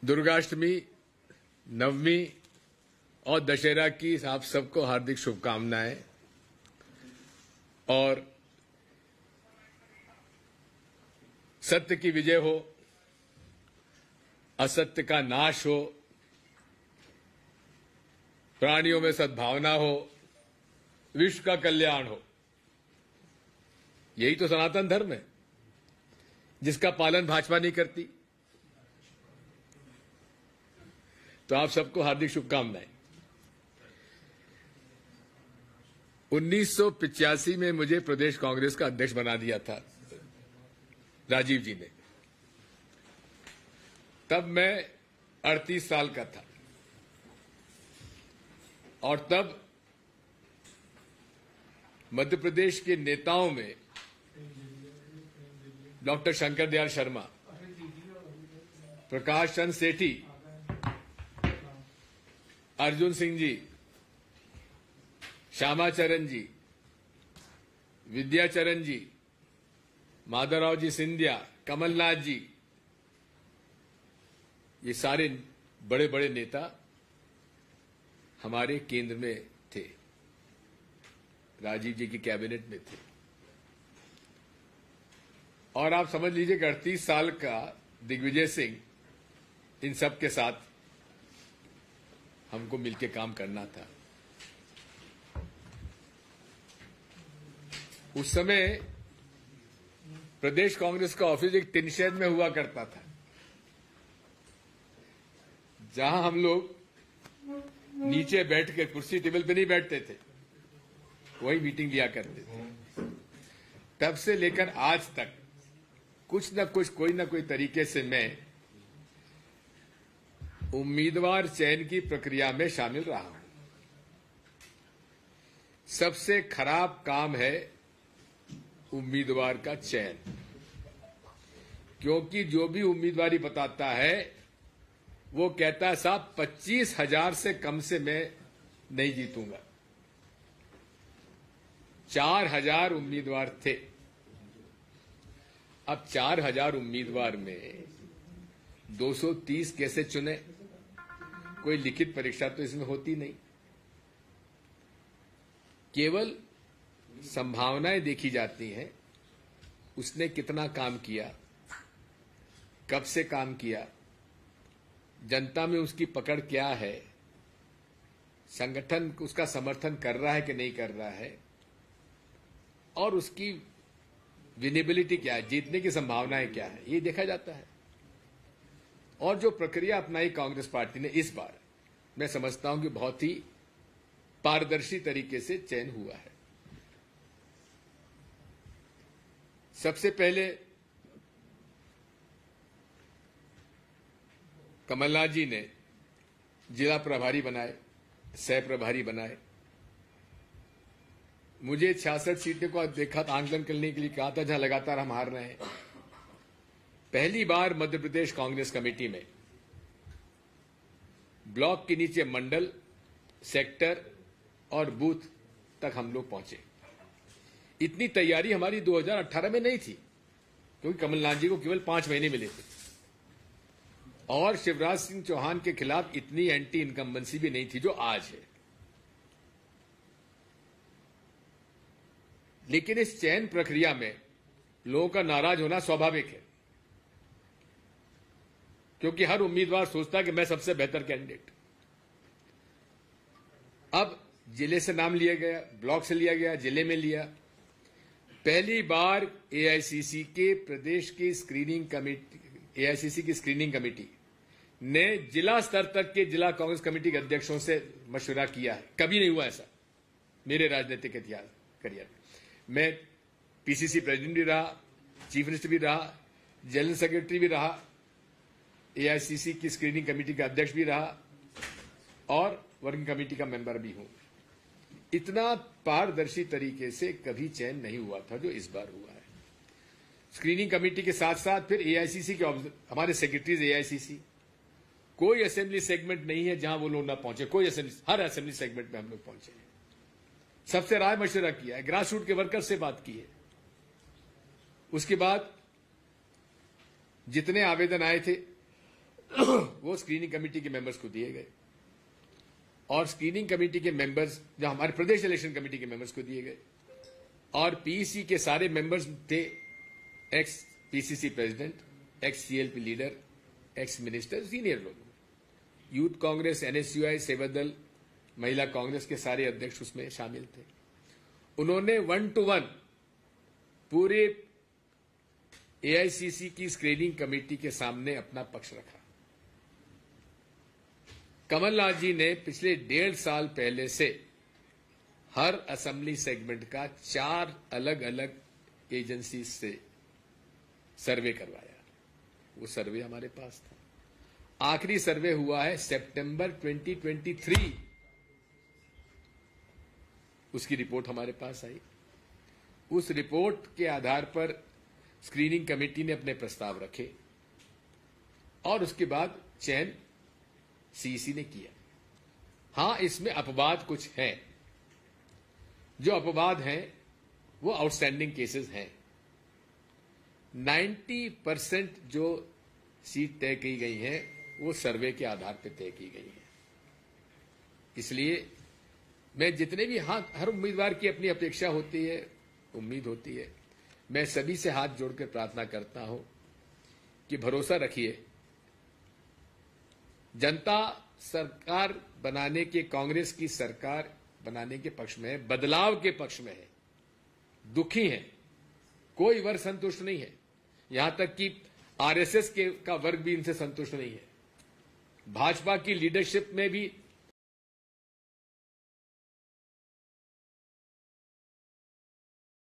दुर्गाष्टमी, नवमी और दशहरा की आप सबको हार्दिक शुभकामनाएं। और सत्य की विजय हो, असत्य का नाश हो, प्राणियों में सद्भावना हो, विश्व का कल्याण हो। यही तो सनातन धर्म है, जिसका पालन भाजपा नहीं करती। तो आप सबको हार्दिक शुभकामनाएं। 1985 में मुझे प्रदेश कांग्रेस का अध्यक्ष बना दिया था राजीव जी ने। तब मैं 38 साल का था और तब मध्य प्रदेश के नेताओं में डॉक्टर शंकर दयाल शर्मा, प्रकाश चंद्र सेठी, अर्जुन सिंह जी, श्यामाचरण जी, विद्याचरण जी, माधवराव जी सिंधिया, कमलनाथ जी, ये सारे बड़े बड़े नेता हमारे केंद्र में थे, राजीव जी की कैबिनेट में थे। और आप समझ लीजिए कि 38 साल का दिग्विजय सिंह, इन सब के साथ हमको मिलकर काम करना था। उस समय प्रदेश कांग्रेस का ऑफिस एक टिन शेड में हुआ करता था, जहां हम लोग नीचे बैठ के, कुर्सी टेबल पे नहीं बैठते थे, वही मीटिंग लिया करते थे। तब से लेकर आज तक कुछ न कुछ, कोई न कोई तरीके से मैं उम्मीदवार चयन की प्रक्रिया में शामिल रहा हूं। सबसे खराब काम है उम्मीदवार का चयन, क्योंकि जो भी उम्मीदवारी बताता है वो कहता है साहब 25,000 से कम से मैं नहीं जीतूंगा। 4,000 उम्मीदवार थे। अब 4,000 उम्मीदवार में 230 कैसे चुने? कोई लिखित परीक्षा तो इसमें होती नहीं, केवल संभावनाएं देखी जाती हैं। उसने कितना काम किया, कब से काम किया, जनता में उसकी पकड़ क्या है, संगठन उसका समर्थन कर रहा है कि नहीं कर रहा है, और उसकी विनेबिलिटी क्या है, जीतने की संभावनाएं क्या है, ये देखा जाता है। और जो प्रक्रिया अपनाई कांग्रेस पार्टी ने इस बार, मैं समझता हूं कि बहुत ही पारदर्शी तरीके से चयन हुआ है। सबसे पहले कमलनाथ जी ने जिला प्रभारी बनाए, सह प्रभारी बनाए। मुझे 66 सीटों को देखा था, आंकलन करने के लिए कहा था, जहां लगातार हम हार रहे हैं। पहली बार मध्य प्रदेश कांग्रेस कमेटी में ब्लॉक के नीचे मंडल, सेक्टर और बूथ तक हम लोग पहुंचे। इतनी तैयारी हमारी 2018 में नहीं थी, क्योंकि कमलनाथ जी को केवल 5 महीने मिले थे और शिवराज सिंह चौहान के खिलाफ इतनी एंटी इनकम्बेंसी भी नहीं थी जो आज है। लेकिन इस चयन प्रक्रिया में लोगों का नाराज होना स्वाभाविक है, क्योंकि हर उम्मीदवार सोचता है कि मैं सबसे बेहतर कैंडिडेट। अब जिले से नाम लिया गया, ब्लॉक से लिया गया, जिले में लिया। पहली बार एआईसीसी के प्रदेश की स्क्रीनिंग कमेटी, एआईसीसी की स्क्रीनिंग कमेटी ने जिला स्तर तक के जिला कांग्रेस कमेटी के अध्यक्षों से मशवरा किया है। कभी नहीं हुआ ऐसा मेरे राजनीतिक इतिहास करियर में। मैं पीसीसी प्रेसिडेंट भी रहा, चीफ मिनिस्टर भी रहा, जनरल सेक्रेटरी भी रहा, एआईसीसी की स्क्रीनिंग कमेटी का अध्यक्ष भी रहा और वर्किंग कमेटी का मेंबर भी हूं। इतना पारदर्शी तरीके से कभी चयन नहीं हुआ था जो इस बार हुआ है। स्क्रीनिंग कमेटी के साथ साथ फिर एआईसीसी के हमारे सेक्रेटरीज, एआईसीसी, कोई असेंबली सेगमेंट नहीं है जहां वो लोग ना पहुंचे। कोई असेंबली, हर असेंबली सेगमेंट में हम लोग पहुंचे हैं। सबसे राय मशवरा किया है, ग्रास रूट के वर्कर से बात की है। उसके बाद जितने आवेदन आए थे वो स्क्रीनिंग कमेटी के मेंबर्स को दिए गए, और स्क्रीनिंग कमेटी के मेंबर्स जो हमारे प्रदेश इलेक्शन कमेटी के मेंबर्स को दिए गए, और पीईसी के सारे मेंबर्स थे x PCC president, x CLP leader, ex minister, senior लोग। यूथ कांग्रेस, एनएसयूआई, सेवादल, महिला कांग्रेस के सारे अध्यक्ष उसमें शामिल थे। उन्होंने 1 to 1 पूरे एआईसीसी की स्क्रीनिंग कमेटी के सामने अपना पक्ष रखा। कमलनाथ जी ने पिछले 1.5 साल पहले से हर असेंबली सेगमेंट का 4 अलग अलग एजेंसी से सर्वे करवाया। वो सर्वे हमारे पास था। आखिरी सर्वे हुआ है सितंबर 2023, उसकी रिपोर्ट हमारे पास आई। उस रिपोर्ट के आधार पर स्क्रीनिंग कमेटी ने अपने प्रस्ताव रखे और उसके बाद चयन सीईसी ने किया। हां, इसमें अपवाद कुछ हैं। जो अपवाद हैं वो आउटस्टैंडिंग केसेस हैं। 90% जो सीट तय की गई हैं वो सर्वे के आधार पर तय की गई हैं। इसलिए मैं जितने भी हर उम्मीदवार की अपनी अपेक्षा होती है, उम्मीद होती है, मैं सभी से हाथ जोड़कर प्रार्थना करता हूं कि भरोसा रखिए, जनता सरकार बनाने के, कांग्रेस की सरकार बनाने के पक्ष में है, बदलाव के पक्ष में है, दुखी है। कोई वर्ग संतुष्ट नहीं है, यहां तक कि आरएसएस का वर्ग भी इनसे संतुष्ट नहीं है। भाजपा की लीडरशिप में भी